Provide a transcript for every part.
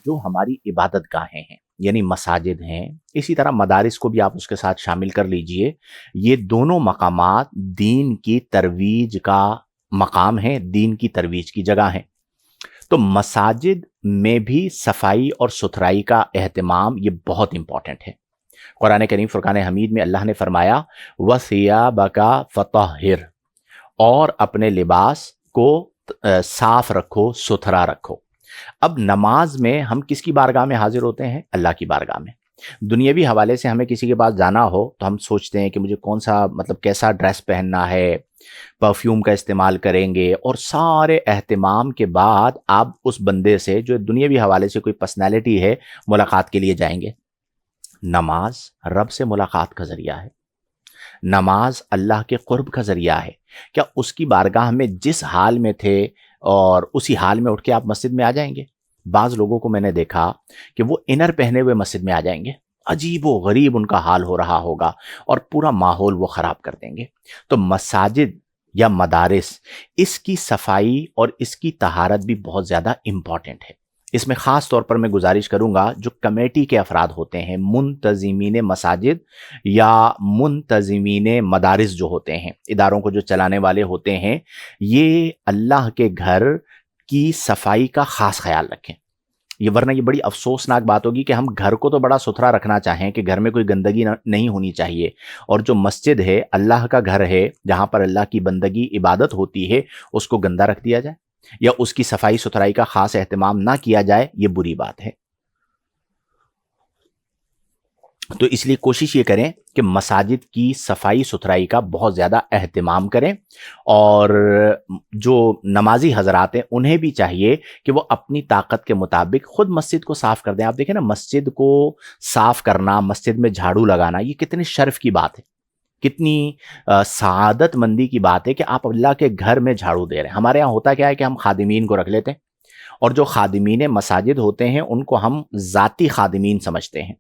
جو ہماری عبادت گاہیں ہیں یعنی مساجد ہیں، اسی طرح مدارس کو بھی آپ اس کے ساتھ شامل کر لیجئے، یہ دونوں مقامات دین کی ترویج کا مقام ہیں، دین کی ترویج کی جگہ ہیں۔ تو مساجد میں بھی صفائی اور ستھرائی کا اہتمام یہ بہت امپورٹنٹ ہے۔ قرآن کریم فرقان حمید میں اللہ نے فرمایا وَثِيَابَكَ فَطَهِّرْ، اور اپنے لباس کو صاف رکھو، ستھرا رکھو۔ اب نماز میں ہم کس کی بارگاہ میں حاضر ہوتے ہیں؟ اللہ کی بارگاہ میں۔ دنیاوی حوالے سے ہمیں کسی کے پاس جانا ہو تو ہم سوچتے ہیں کہ مجھے کون سا کیسا ڈریس پہننا ہے، پرفیوم کا استعمال کریں گے، اور سارے اہتمام کے بعد آپ اس بندے سے جو دنیاوی حوالے سے کوئی پرسنالٹی ہے ملاقات کے لیے جائیں گے۔ نماز رب سے ملاقات کا ذریعہ ہے، نماز اللہ کے قرب کا ذریعہ ہے۔ کیا اس کی بارگاہ میں جس حال میں تھے اور اسی حال میں اٹھ کے آپ مسجد میں آ جائیں گے؟ بعض لوگوں کو میں نے دیکھا کہ وہ انر پہنے ہوئے مسجد میں آ جائیں گے، عجیب و غریب ان کا حال ہو رہا ہوگا اور پورا ماحول وہ خراب کر دیں گے۔ تو مساجد یا مدارس، اس کی صفائی اور اس کی طہارت بھی بہت زیادہ امپورٹنٹ ہے۔ اس میں خاص طور پر میں گزارش کروں گا جو کمیٹی کے افراد ہوتے ہیں، منتظمین مساجد یا منتظمین مدارس جو ہوتے ہیں، اداروں کو جو چلانے والے ہوتے ہیں، یہ اللہ کے گھر کی صفائی کا خاص خیال رکھیں۔ یہ ورنہ یہ بڑی افسوسناک بات ہوگی کہ ہم گھر کو تو بڑا ستھرا رکھنا چاہیں کہ گھر میں کوئی گندگی نہیں ہونی چاہیے، اور جو مسجد ہے، اللہ کا گھر ہے جہاں پر اللہ کی بندگی عبادت ہوتی ہے، اس کو گندا رکھ دیا جائے یا اس کی صفائی ستھرائی کا خاص اہتمام نہ کیا جائے، یہ بری بات ہے۔ تو اس لیے کوشش یہ کریں کہ مساجد کی صفائی ستھرائی کا بہت زیادہ اہتمام کریں، اور جو نمازی حضرات ہیں انہیں بھی چاہیے کہ وہ اپنی طاقت کے مطابق خود مسجد کو صاف کر دیں۔ آپ دیکھیں نا، مسجد کو صاف کرنا، مسجد میں جھاڑو لگانا، یہ کتنی شرف کی بات ہے، کتنی سعادت مندی کی بات ہے کہ آپ اللہ کے گھر میں جھاڑو دے رہے ہیں۔ ہمارے ہاں ہوتا کیا ہے کہ ہم خادمین کو رکھ لیتے ہیں، اور جو خادمین مساجد ہوتے ہیں ان کو ہم ذاتی خادمین سمجھتے ہیں،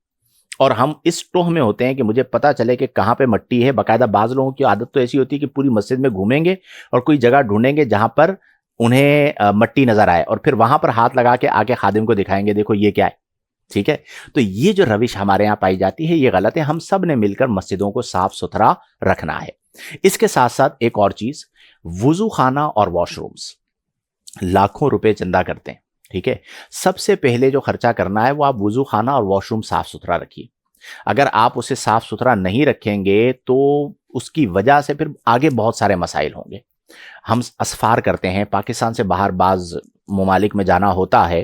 اور ہم اس ٹوہ میں ہوتے ہیں کہ مجھے پتا چلے کہ کہاں پہ مٹی ہے۔ باقاعدہ بعض لوگوں کی عادت تو ایسی ہوتی ہے کہ پوری مسجد میں گھومیں گے اور کوئی جگہ ڈھونڈیں گے جہاں پر انہیں مٹی نظر آئے، اور پھر وہاں پر ہاتھ لگا کے آگے خادم کو دکھائیں گے، دیکھو یہ کیا ہے۔ ٹھیک ہے، تو یہ جو روش ہمارے یہاں پائی جاتی ہے یہ غلط ہے۔ ہم سب نے مل کر مسجدوں کو صاف ستھرا رکھنا ہے۔ اس کے ساتھ ساتھ ایک اور چیز، وضو خانہ اور واش رومز لاکھوں روپے چندہ کرتے ہیں۔ ٹھیک ہے، سب سے پہلے جو خرچہ کرنا ہے وہ آپ وضو خانہ اور واش روم صاف ستھرا رکھیے۔ اگر آپ اسے صاف ستھرا نہیں رکھیں گے تو اس کی وجہ سے پھر آگے بہت سارے مسائل ہوں گے۔ ہم اسفار کرتے ہیں، پاکستان سے باہر بعض ممالک میں جانا ہوتا ہے،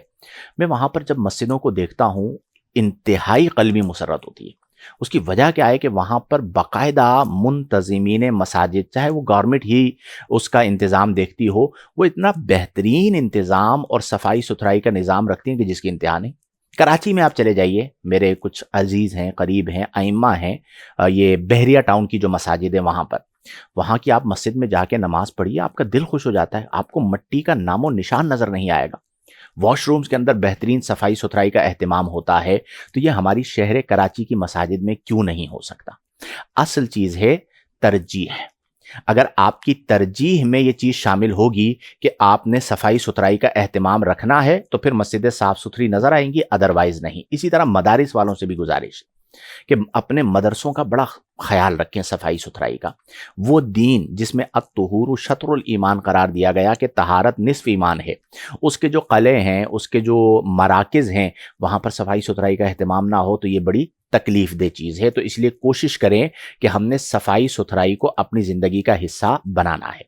میں وہاں پر جب مسجدوں کو دیکھتا ہوں انتہائی قلبی مسرت ہوتی ہے۔ اس کی وجہ کیا ہے کہ وہاں پر باقاعدہ منتظمین مساجد، چاہے وہ گورنمنٹ ہی اس کا انتظام دیکھتی ہو، وہ اتنا بہترین انتظام اور صفائی ستھرائی کا نظام رکھتی ہیں کہ جس کی انتہا نہیں۔ کراچی میں آپ چلے جائیے، میرے کچھ عزیز ہیں، قریب ہیں، ائمہ ہیں، یہ بحریہ ٹاؤن کی جو مساجد ہے وہاں کی آپ مسجد میں جا کے نماز پڑھیے، آپ کا دل خوش ہو جاتا ہے، آپ کو مٹی کا نام و نشان نظر نہیں آئے گا۔ واش رومز کے اندر بہترین صفائی ستھرائی کا اہتمام ہوتا ہے، تو یہ ہماری شہر کراچی کی مساجد میں کیوں نہیں ہو سکتا؟ اصل چیز ہے ترجیح۔ اگر آپ کی ترجیح میں یہ چیز شامل ہوگی کہ آپ نے صفائی ستھرائی کا اہتمام رکھنا ہے تو پھر مسجدیں صاف ستھری نظر آئیں گی، ادروائز نہیں۔ اسی طرح مدارس والوں سے بھی گزارش کہ اپنے مدرسوں کا بڑا خیال رکھیں صفائی ستھرائی کا۔ وہ دین جس میں الطہور شطر الایمان قرار دیا گیا کہ طہارت نصف ایمان ہے، اس کے جو قلعے ہیں، اس کے جو مراکز ہیں، وہاں پر صفائی ستھرائی کا اہتمام نہ ہو تو یہ بڑی تکلیف دہ چیز ہے۔ تو اس لیے کوشش کریں کہ ہم نے صفائی ستھرائی کو اپنی زندگی کا حصہ بنانا ہے۔